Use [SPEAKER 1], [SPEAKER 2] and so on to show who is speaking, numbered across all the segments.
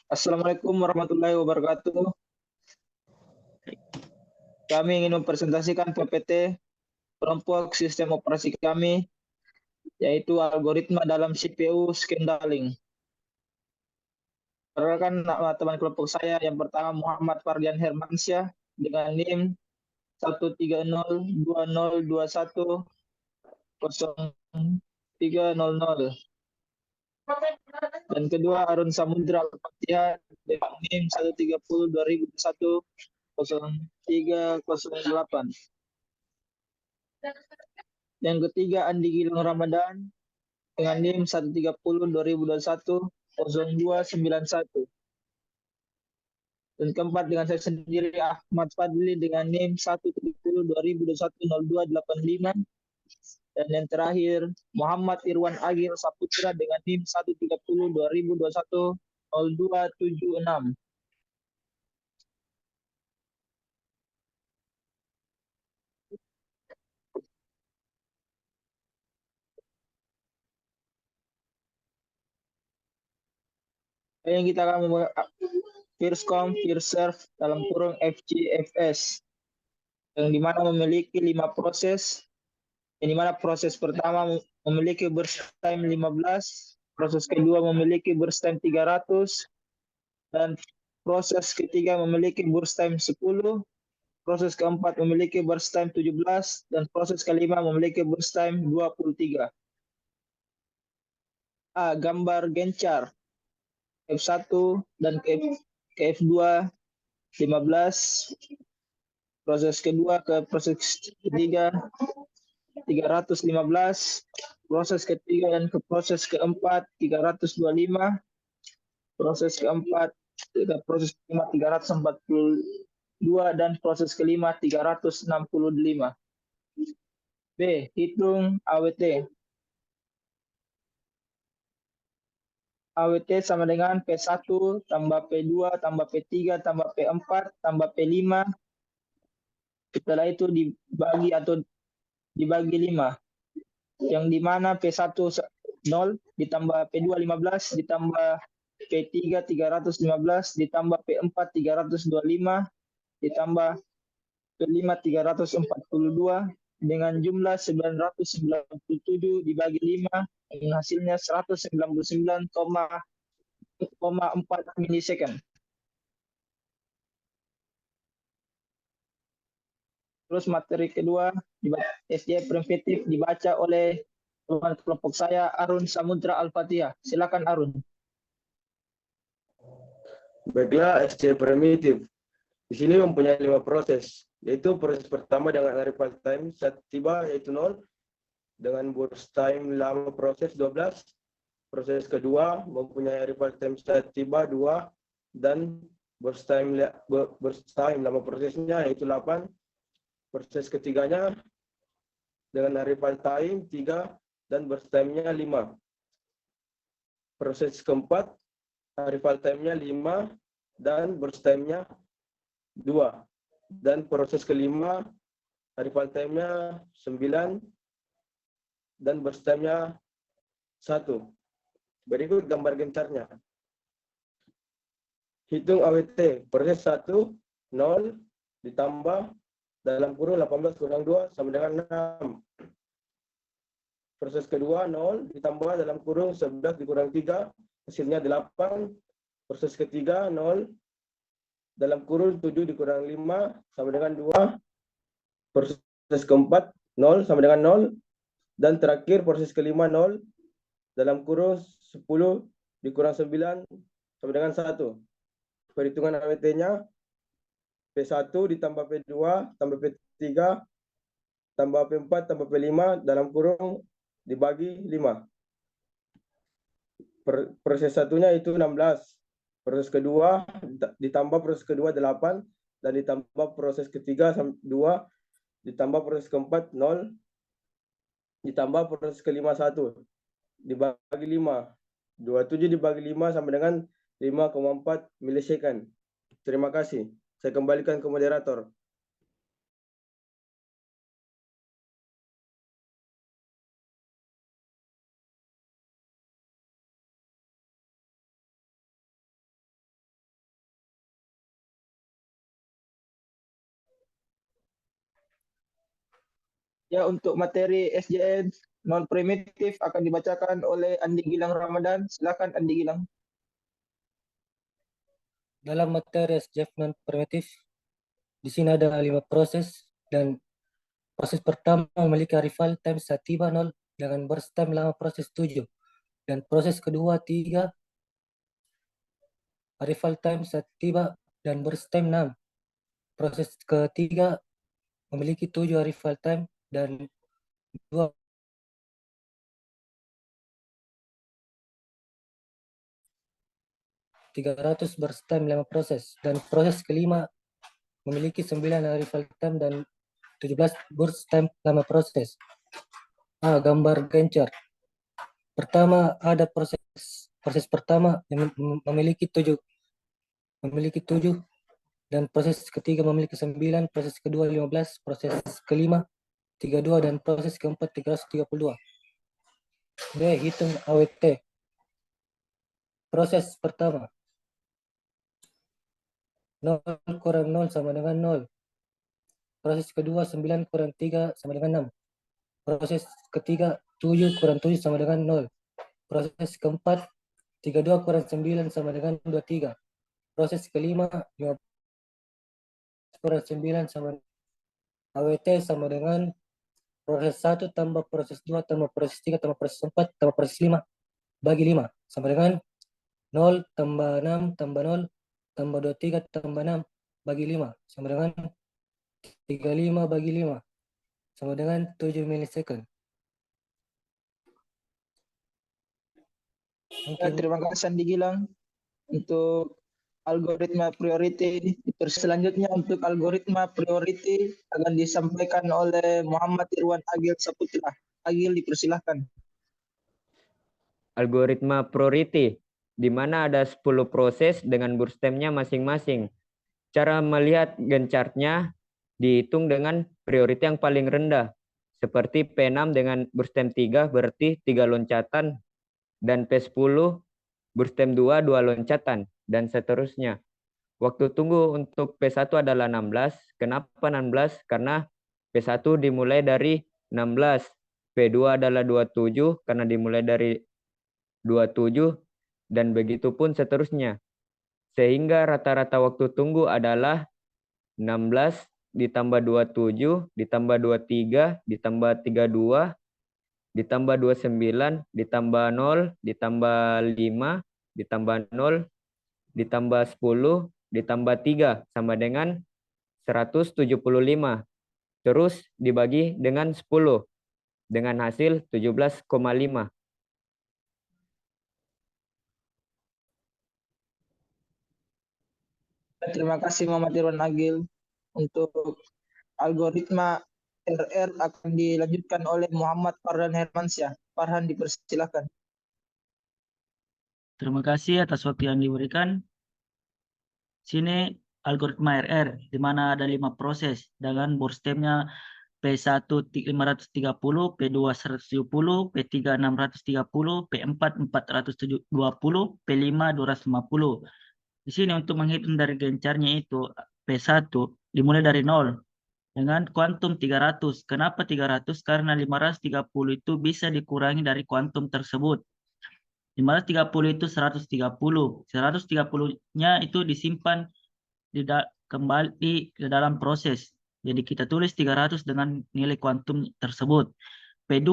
[SPEAKER 1] Assalamualaikum warahmatullahi wabarakatuh. Kami ingin mempresentasikan PPT kelompok sistem operasi kami, yaitu algoritma dalam CPU scaling. Perkenalkan nama teman kelompok saya yang pertama Muhammad Fardian Hermansyah dengan NIM 13020210300. Dan kedua Arun Samudra Al-Fatihah dengan NIM 13020210308. Yang ketiga Andi Gilang Ramadan dengan NIM 13020210291. Dan keempat dengan saya sendiri Ahmad Fadli dengan NIM 13020210285. Dan yang terakhir Muhammad Irwan Agil Saputra dengan NIM 13020210276. Yang kita akan first come first serve dalam kurung FCFS yang dimana memiliki 5 proses, yang dimana proses pertama memiliki burst time 15, proses kedua memiliki burst time 300, dan proses ketiga memiliki burst time 10, proses keempat memiliki burst time 17, dan proses kelima memiliki burst time 23. A. Gambar gencar F1 dan ke F2 15, proses kedua ke proses ketiga 315, proses ketiga dan ke proses keempat 325, proses keempat proses kelima 342, dan proses kelima 365. B. Hitung AWT. AWT sama dengan P1 tambah P2 tambah P3 tambah P4 tambah P5. Setelah itu dibagi 5. Yang dimana P1 0 ditambah P2 15 ditambah P3 315 ditambah P4 325 ditambah P5 342 dengan jumlah 997 dibagi 5 hasilnya 199,4 milisecond. Terus materi kedua SJ primitif dibaca oleh teman kelompok saya Arun Samudra Al-Fatihah. Silakan Arun.
[SPEAKER 2] Baiklah, SC primitif. Di sini mempunyai 5 proses, yaitu proses pertama dengan arrival time saat tiba yaitu 0, dengan burst time lama proses 12. Proses kedua mempunyai arrival time saat tiba 2, dan burst time lama prosesnya yaitu 8. Proses ketiganya dengan arrival time 3 dan burst time-nya 5. Proses keempat arrival time-nya 5 dan burst time-nya 2. Dan proses kelima arrival time-nya 9 dan burst time-nya 1. Berikut gambar gencarnya. Hitung AWT. Proses 1 0 ditambah dalam kurung 18 kurang 2 sama dengan 6. Proses kedua 0 ditambah dalam kurung 11 dikurang 3 hasilnya 8. Proses ketiga 0 dalam kurung 7 dikurang 5 sama dengan 2. Proses keempat 0 sama dengan 0. Dan terakhir proses kelima 0 dalam kurung 10 dikurang 9 sama dengan 1. Perhitungan AWT-nya P1 ditambah P2 tambah P3 tambah P4 tambah P5 dalam kurung dibagi 5. Proses satunya itu 16. Proses kedua ditambah proses kedua 8 dan ditambah proses ketiga 2 ditambah proses keempat 0 ditambah proses kelima 1 dibagi 5. 27 dibagi 5 sama dengan 5,4 milisecond. Terima kasih. Saya kembalikan ke moderator.
[SPEAKER 1] Ya, untuk materi SJN non primitif akan dibacakan oleh Andi Gilang Ramadan. Silakan Andi Gilang.
[SPEAKER 3] Dalam materi SJF non primitif, di sini ada 5 proses dan proses pertama memiliki arrival time saat tiba 0 dengan burst time lama proses 7 dan proses kedua 3 arrival time saat tiba dan burst time 6. Proses ketiga memiliki 7 arrival time dan 2 300 burst time lama proses dan proses kelima memiliki 9 arrival time dan 17 burst time lama proses. Gambar gencar. Pertama ada proses pertama yang memiliki 7 dan proses ketiga memiliki 9, proses kedua 15, proses kelima 32 dan proses keempat 332. Hitung AWT. Proses pertama 0 kurang 0 sama dengan 0. Proses kedua 9 kurang 3 sama dengan 6. Proses ketiga 7 kurang 7 sama dengan 0. Proses keempat 32 kurang 9 sama dengan 23. Proses kelima 15 kurang 9 sama AWT sama dengan proses 1 tambah proses 2 tambah proses 3 tambah proses 4 tambah proses 5 bagi 5 sama dengan 0 tambah 6 tambah 0 tambah 23 tambah 6 bagi 5 sama dengan 35 bagi 5 sama dengan 7 milisecond.
[SPEAKER 1] Ya, terima kasih Andi Gilang untuk algoritma priority. Selanjutnya untuk algoritma priority akan disampaikan oleh Muhammad Irwan Agil Saputra. Agil, dipersilahkan.
[SPEAKER 4] Algoritma priority, di mana ada 10 proses dengan burst time-nya masing-masing. Cara melihat Gantt chart-nya dihitung dengan priority yang paling rendah. Seperti P6 dengan burst time 3 berarti 3 loncatan, dan P10 burst time 2 loncatan, dan seterusnya. Waktu tunggu untuk P1 adalah 16. Kenapa 16? Karena P1 dimulai dari 16. P2 adalah 27 karena dimulai dari 27, dan begitu pun seterusnya. Sehingga rata-rata waktu tunggu adalah 16 ditambah 27, ditambah 23, ditambah 32, ditambah 29, ditambah 0, ditambah 5, ditambah 0, ditambah 10, ditambah 3, sama dengan 175. Terus dibagi dengan 10, dengan hasil 17,5.
[SPEAKER 1] Terima kasih Muhammad Irwan Agil. Untuk algoritma RR akan dilanjutkan oleh Muhammad Farhan Hermansyah. Farhan, dipersilakan.
[SPEAKER 5] Terima kasih atas waktu yang diberikan. Sini algoritma RR, di mana ada 5 proses dengan burst time-nya P1 530, P2 170, P3 630, P4 420, P5 250. Di sini untuk menghitung dari gencarnya itu P1 dimulai dari 0 dengan kuantum 300. Kenapa 300? Karena 530 itu bisa dikurangi dari kuantum tersebut. 530 itu 130. 130-nya itu disimpan kembali ke dalam proses. Jadi kita tulis 300 dengan nilai kuantum tersebut. P2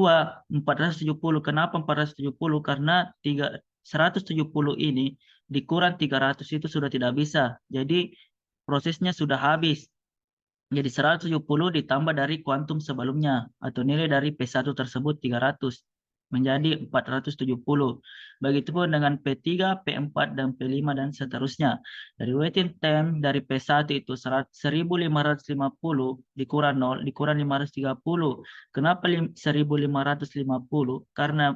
[SPEAKER 5] 470. Kenapa 470? Karena 170 ini dikurang 300 itu sudah tidak bisa. Jadi prosesnya sudah habis. Jadi 170 ditambah dari kuantum sebelumnya atau nilai dari P1 tersebut 300 menjadi 470. Begitupun dengan P3, P4, dan P5 dan seterusnya. Dari waiting time dari P1 itu 1550 dikurang 0, dikurang 530. Kenapa 1550? Karena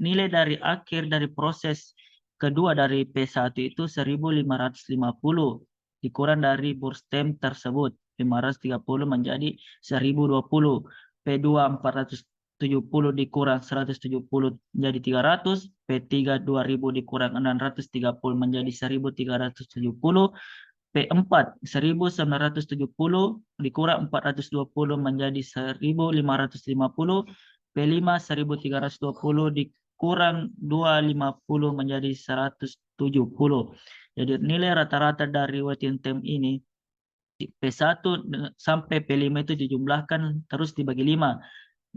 [SPEAKER 5] nilai dari akhir dari proses kedua dari P1 itu 1550 dikurang dari burst time tersebut 530 menjadi 1020. P2 470 dikurang 170 menjadi 300, P3 2000 dikurang 630 menjadi 1370, P4 1970 dikurang 420 menjadi 1550. P5 1320 dikurang 250 menjadi 170. Jadi nilai rata-rata dari waiting time ini P1 sampai P5 itu dijumlahkan terus dibagi 5.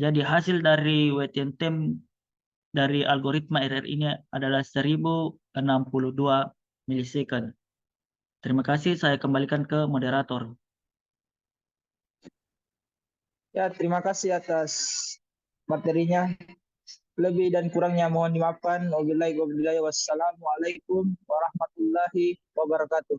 [SPEAKER 5] Jadi hasil dari waiting time dari algoritma RR ini adalah 1062 milisecond. Terima kasih, saya kembalikan ke moderator.
[SPEAKER 1] Ya, terima kasih atas materinya. Lebih dan kurangnya mohon dimaafkan. Wabillahi wabillahi wassalamualaikum warahmatullahi wabarakatuh.